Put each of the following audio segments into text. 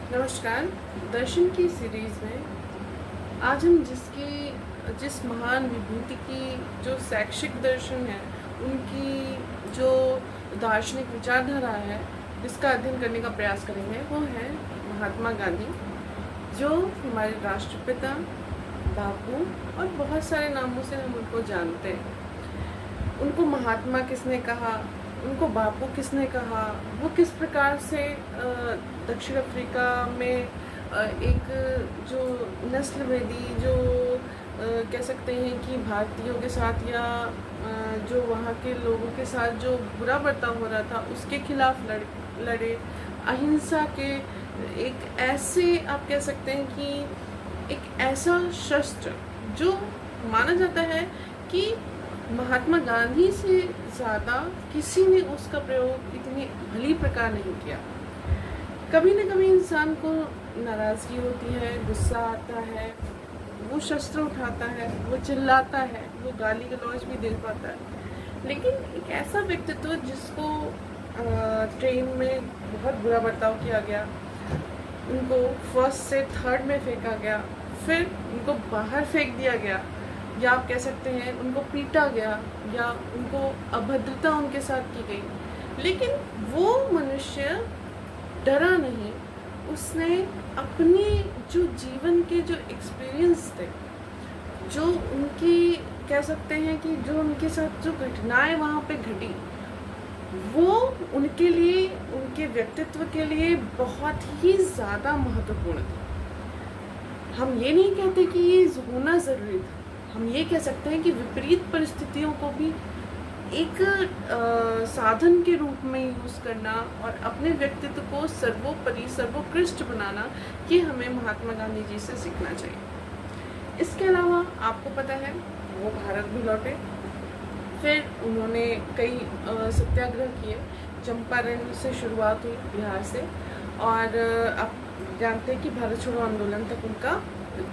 नमस्कार। दर्शन की सीरीज़ में आज हम जिस महान विभूति की जो शैक्षिक दर्शन है, उनकी जो दार्शनिक विचारधारा है, जिसका अध्ययन करने का प्रयास करेंगे, वो है महात्मा गांधी, जो हमारे राष्ट्रपिता, बापू और बहुत सारे नामों से हम उनको जानते हैं। उनको महात्मा किसने कहा, उनको बापू किसने कहा, वो किस प्रकार से दक्षिण अफ्रीका में एक जो नस्लवेदी जो कह सकते हैं कि भारतीयों के साथ या जो वहाँ के लोगों के साथ जो बुरा बर्ताव हो रहा था, उसके खिलाफ लड़े। अहिंसा के एक ऐसे, आप कह सकते हैं कि एक ऐसा शस्त्र जो माना जाता है कि महात्मा गांधी से ज़्यादा किसी ने उसका प्रयोग इतनी भली प्रकार नहीं किया। कभी न कभी इंसान को नाराज़गी होती है, गुस्सा आता है, वो शस्त्र उठाता है, वो चिल्लाता है, वो गाली गलौज भी दे पाता है। लेकिन एक ऐसा व्यक्तित्व जिसको ट्रेन में बहुत बुरा बर्ताव किया गया, उनको फर्स्ट से थर्ड में फेंका गया, फिर उनको बाहर फेंक दिया गया, या आप कह सकते हैं उनको पीटा गया, या उनको अभद्रता उनके साथ की गई, लेकिन वो मनुष्य डरा नहीं। उसने अपने जो जीवन के जो एक्सपीरियंस थे, जो उनकी कह सकते हैं कि जो उनके साथ जो घटनाएं वहाँ पे घटी, वो उनके लिए, उनके व्यक्तित्व के लिए बहुत ही ज़्यादा महत्वपूर्ण थी। हम ये नहीं कहते कि ये होना ज़रूरी था, हम ये कह सकते हैं कि विपरीत परिस्थितियों को भी एक साधन के रूप में यूज़ करना और अपने व्यक्तित्व को सर्वोपरि सर्वोत्कृष्ट बनाना, ये हमें महात्मा गांधी जी से सीखना चाहिए। इसके अलावा आपको पता है वो भारत भी लौटे, फिर उन्होंने कई सत्याग्रह किए। चंपारण से शुरुआत हुई बिहार से, और आप जानते हैं कि भारत छोड़ो आंदोलन तक उनका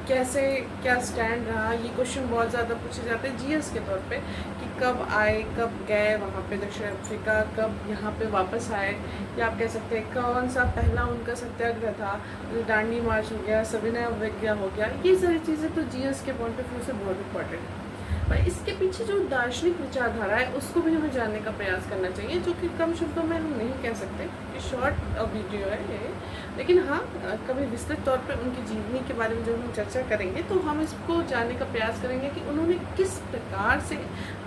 कैसे क्या स्टैंड रहा। ये क्वेश्चन बहुत ज़्यादा पूछे जाते हैं जीएस के तौर पे कि कब आए, कब गए वहाँ पे दक्षिण अफ्रीका, कब यहाँ पे वापस आए, या आप कह सकते हैं कौन सा पहला उनका सत्याग्रह था, दांडी मार्च हो गया, सविनय अवज्ञा हो गया। ये सारी चीज़ें तो जीएस के पॉइंट ऑफ व्यू से बहुत इंपॉर्टेंट है, पर इसके पीछे जो दार्शनिक विचारधारा है उसको भी हमें जानने का प्रयास करना चाहिए, जो कि कम शब्दों में हम नहीं कह सकते कि शॉर्ट वीडियो है ये। लेकिन हाँ, कभी विस्तृत तौर पर उनकी जीवनी के बारे में जब हम चर्चा करेंगे तो हम इसको जानने का प्रयास करेंगे कि उन्होंने किस प्रकार से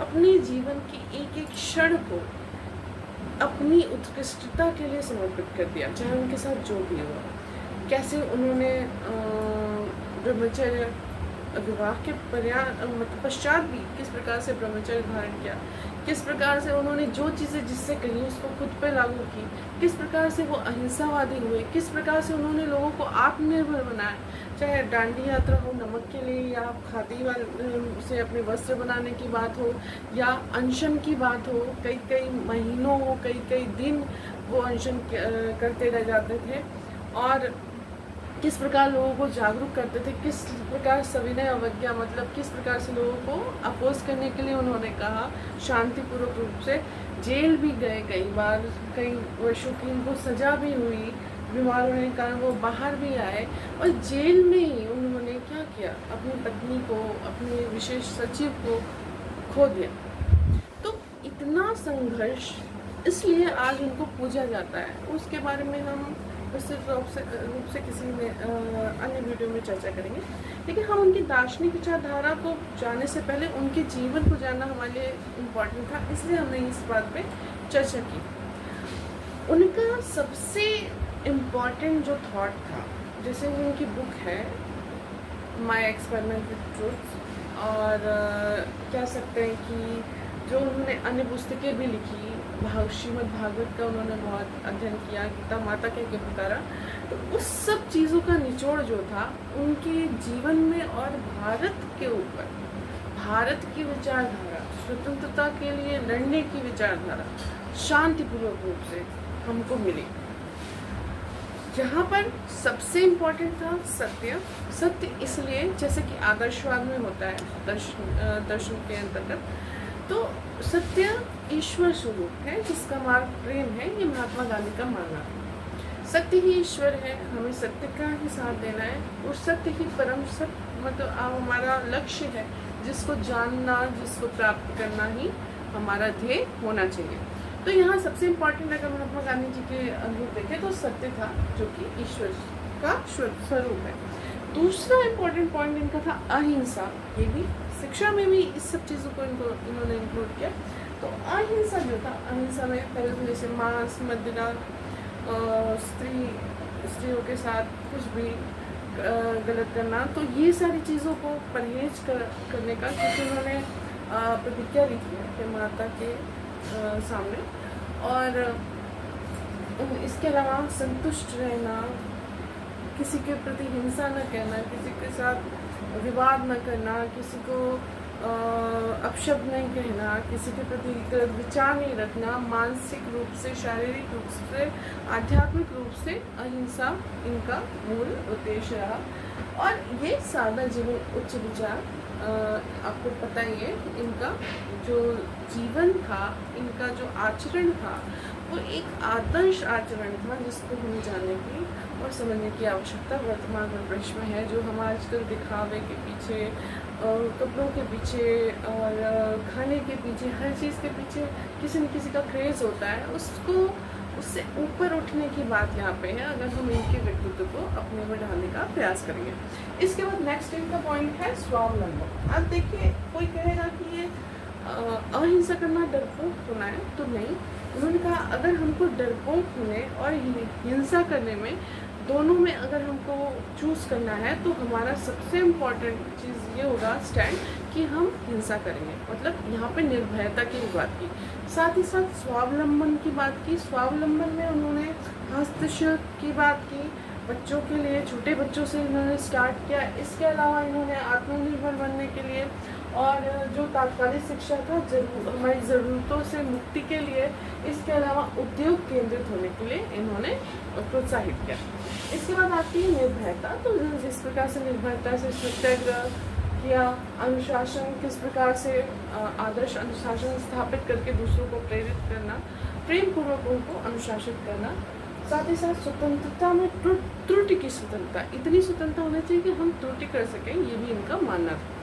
अपने जीवन की एक एक क्षण को अपनी उत्कृष्टता के लिए समर्पित कर दिया, चाहे उनके साथ जो भी हुआ। कैसे उन्होंने ब्रह्मचर्य, विवाह के पश्चात भी किस प्रकार से ब्रह्मचर्य धारण किया, किस प्रकार से उन्होंने जो चीज़ें जिससे कही उसको खुद पर लागू की, किस प्रकार से वो अहिंसावादी हुए, किस प्रकार से उन्होंने लोगों को आत्मनिर्भर बनाया, चाहे दांडी यात्रा हो नमक के लिए, या खादी से अपने वस्त्र बनाने की बात हो, या अनशन की बात हो, कई कई महीनों हो, कई कई दिन वो अनशन करते रह जाते थे, और किस प्रकार लोगों को जागरूक करते थे, किस प्रकार सविनय अवज्ञा मतलब किस प्रकार से लोगों को अपोज करने के लिए उन्होंने कहा, शांतिपूर्वक रूप से जेल भी गए कई बार, कई वर्षों की उनको सज़ा भी हुई, बीमार होने के कारण वो बाहर भी आए, और जेल में ही उन्होंने क्या किया, अपनी पत्नी को, अपने विशेष सचिव को खो दिया। तो इतना संघर्ष, इसलिए आज उनको पूजा जाता है। उसके बारे में हम विस्तृत रूप से किसी में अन्य वीडियो में चर्चा करेंगे, लेकिन हम उनकी दार्शनिक विचारधारा को जानने से पहले उनके जीवन को जानना हमारे लिए इम्पोर्टेंट था, इसलिए हमने इस बात पे चर्चा की। उनका सबसे इम्पोर्टेंट जो थॉट था, जैसे उनकी बुक है माय एक्सपेरिमेंट विद ट्रूथ, और कह सकते हैं कि जो उन्होंने अन्य पुस्तकें भी लिखी, श्रीमद् भागवत का उन्होंने बहुत अध्ययन किया, गीता माता के पुकारा, तो उस सब चीज़ों का निचोड़ जो था उनके जीवन में और भारत के ऊपर, भारत की विचारधारा, स्वतंत्रता के लिए लड़ने की विचारधारा शांतिपूर्वक रूप से हमको मिली, जहाँ पर सबसे इम्पोर्टेंट था सत्य। सत्य इसलिए जैसे कि आदर्शवाद में होता है दर्शन के अंतर्गत, तो सत्य ईश्वर स्वरूप है जिसका मार्ग प्रेम है, ये महात्मा गांधी का मानना है। सत्य ही ईश्वर है, हमें सत्य का ही साथ देना है और सत्य ही परम सत्य मतलब हमारा लक्ष्य है, जिसको जानना, जिसको प्राप्त करना ही हमारा ध्येय होना चाहिए। तो यहाँ सबसे इम्पोर्टेंट अगर महात्मा गांधी जी के अनुरूप देखें तो सत्य था, जो कि ईश्वर का स्वरूप है। दूसरा इम्पोर्टेंट पॉइंट इनका था अहिंसा। ये भी शिक्षा में भी इस सब चीज़ों को इन्होंने इंक्लूड किया। तो अहिंसा जो था, अहिंसा में पहले तो जैसे मांस, मदिरा, स्त्रियों के साथ कुछ भी गलत करना, तो ये सारी चीज़ों को परहेज करने का, क्योंकि उन्होंने प्रतिज्ञा ली थी अपने माता के सामने। और इसके अलावा संतुष्ट रहना, किसी के प्रति हिंसा न करना, किसी के साथ विवाद न करना, किसी को अपशब्द नहीं कहना, किसी के प्रति गलत विचार नहीं रखना, मानसिक रूप से, शारीरिक रूप से, आध्यात्मिक रूप से अहिंसा इनका मूल उद्देश्य रहा। और ये सादा जीवन उच्च विचार, आपको पता ही है, इनका जो जीवन था, इनका जो आचरण था, वो एक आदर्श आचरण था, जिसको हमें जानने की और समझने की आवश्यकता वर्तमान परिदृश्य में है। जो हम आजकल दिखावे के पीछे, कपड़ों के पीछे और खाने के पीछे, हर चीज़ के पीछे किसी न किसी का क्रेज़ होता है, उससे ऊपर उठने की बात यहाँ पे है, अगर हम इनके व्यक्तित्व को अपने में डालने का प्रयास करेंगे। इसके बाद नेक्स्ट इनका पॉइंट है स्वावलंबन। अब देखिए, कोई कहेगा कि ये अहिंसा करना डरपोक होना है, तो नहीं। उन्होंने कहा अगर हमको डरपोक होने और हिंसा करने में, दोनों में अगर हमको चूज़ करना है, तो हमारा सबसे इम्पॉर्टेंट चीज़ ये होगा स्टैंड कि हम हिंसा करेंगे। मतलब यहाँ पे निर्भयता की बात की, साथ ही साथ स्वावलंबन की बात की। स्वावलंबन में उन्होंने हस्तशिल्प की बात की, बच्चों के लिए, छोटे बच्चों से इन्होंने स्टार्ट किया। इसके अलावा इन्होंने आत्मनिर्भर बनने के लिए और जो तात्कालिक शिक्षा था हमारी ज़रूरतों से मुक्ति के लिए, इसके अलावा उद्योग केंद्रित होने के लिए इन्होंने प्रोत्साहित किया। इसके बाद आती है निर्भयता। तो जिस प्रकार से निर्भयता से सत्याग्रह किया, अनुशासन किस प्रकार से आदर्श अनुशासन स्थापित करके दूसरों को प्रेरित करना, प्रेम पूर्वक उनको अनुशासित करना, साथ ही साथ स्वतंत्रता में त्रुटि की स्वतंत्रता, इतनी स्वतंत्रता होनी चाहिए कि हम त्रुटि कर सकें, ये भी इनका मानना था।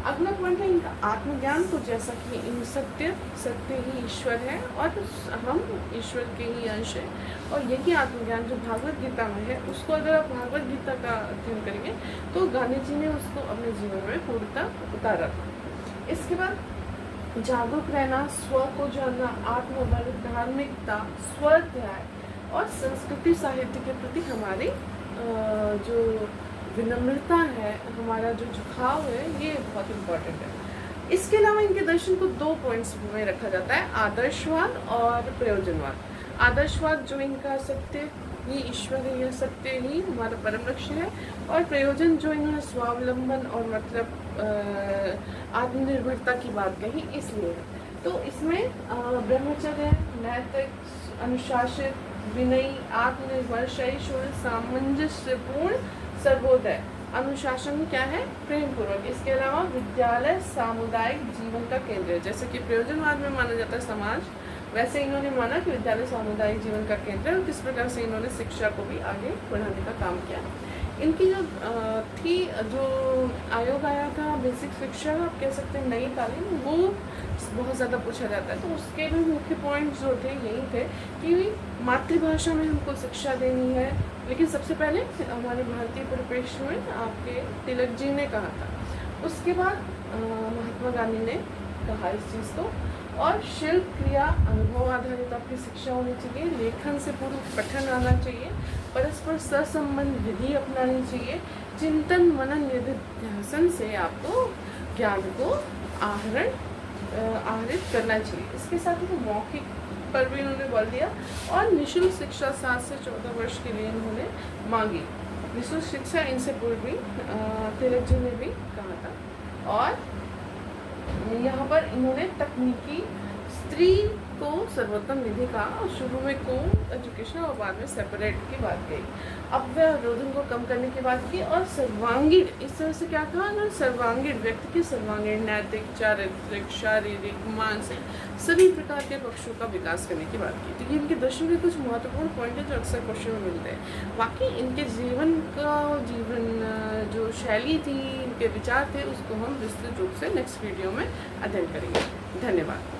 अगला पॉइंट है इनका आत्मज्ञान। तो जैसा कि इन सत्य ही ईश्वर है और हम ईश्वर के ही अंश हैं, और यही आत्मज्ञान जो भागवत गीता में है, उसको अगर आप भागवत गीता का अध्ययन करेंगे तो गांधी जी ने उसको अपने जीवन में पूर्णतः उतारा था। इसके बाद जागरूक रहना, स्व को जानना, आत्मबल, धार्मिकता, स्वाध्याय और संस्कृति साहित्य के प्रति हमारी जो विनम्रता है, हमारा जो झुकाव है, ये बहुत इम्पोर्टेंट है। इसके अलावा इनके दर्शन को 2 पॉइंट्स में रखा जाता है, आदर्शवाद और प्रयोजनवाद। आदर्शवाद जो इनका सत्य ही ईश्वर है, यह सत्य ही हमारा परम लक्ष्य है, और प्रयोजन जो इन्होंने स्वावलंबन और मतलब आत्मनिर्भरता की बात कही, इसलिए। तो इसमें ब्रह्मचर्य, नैतिक, अनुशासित, विनयी, आत्मनिर्भर, सहिष्णु, सामंजस्यपूर्ण, सर्वोदय। अनुशासन क्या है? प्रेम पूर्वक। इसके अलावा विद्यालय सामुदायिक जीवन का केंद्र है। जैसे कि प्रयोजनवाद में माना जाता है समाज, वैसे इन्होंने माना कि विद्यालय सामुदायिक जीवन का केंद्र है, और किस प्रकार से इन्होंने शिक्षा को भी आगे बढ़ाने का काम किया। इनकी जो आयोग आया था बेसिक शिक्षा, आप कह सकते हैं नई तालीम, वो बहुत ज़्यादा पूछा जाता है। तो उसके भी मुख्य पॉइंट्स जो थे यही थे कि मातृभाषा में हमको शिक्षा देनी है, लेकिन सबसे पहले हमारे भारतीय परिप्रेक्ष्य में आपके तिलक जी ने कहा था। उसके बाद महात्मा गांधी ने कहा इस चीज़ को, और शिल्प क्रिया अनुभव आधारित आपकी शिक्षा होनी चाहिए, लेखन से पूर्व पठन आना चाहिए, परस्पर सहसंबंध विधि अपनानी चाहिए, चिंतन मनन निधिध्यासन से आपको ज्ञान को आहरित करना चाहिए। इसके साथ ही मौखिक पर भी इन्होंने बल दिया, और निःशुल्क शिक्षा 7 से 14 वर्ष के लिए इन्होंने मांगी। निःशुल्क शिक्षा इनसे पूर्व भी तिलक जी ने भी कहा था। और यहाँ पर इन्होंने तकनीकी, स्त्री को सर्वोत्तम निधि कहा और शुरू में को एजुकेशन और बाद में सेपरेट की बात कही। अव्यवरोधन को कम करने की बात की और सर्वांगीण, इस तरह से क्या कहा ना, सर्वांगीण व्यक्ति की सर्वांगीण नैतिक, चारित्रिक, शारीरिक, मानसिक सभी प्रकार के पक्षों का विकास करने की बात की। तो ये इनके दर्शन के कुछ महत्वपूर्ण पॉइंट है जो अक्सर क्वेश्चन में मिलते हैं। बाकी इनके जीवन जो शैली थी, इनके विचार थे, उसको हम विस्तृत रूप से नेक्स्ट वीडियो में अध्ययन करेंगे। धन्यवाद।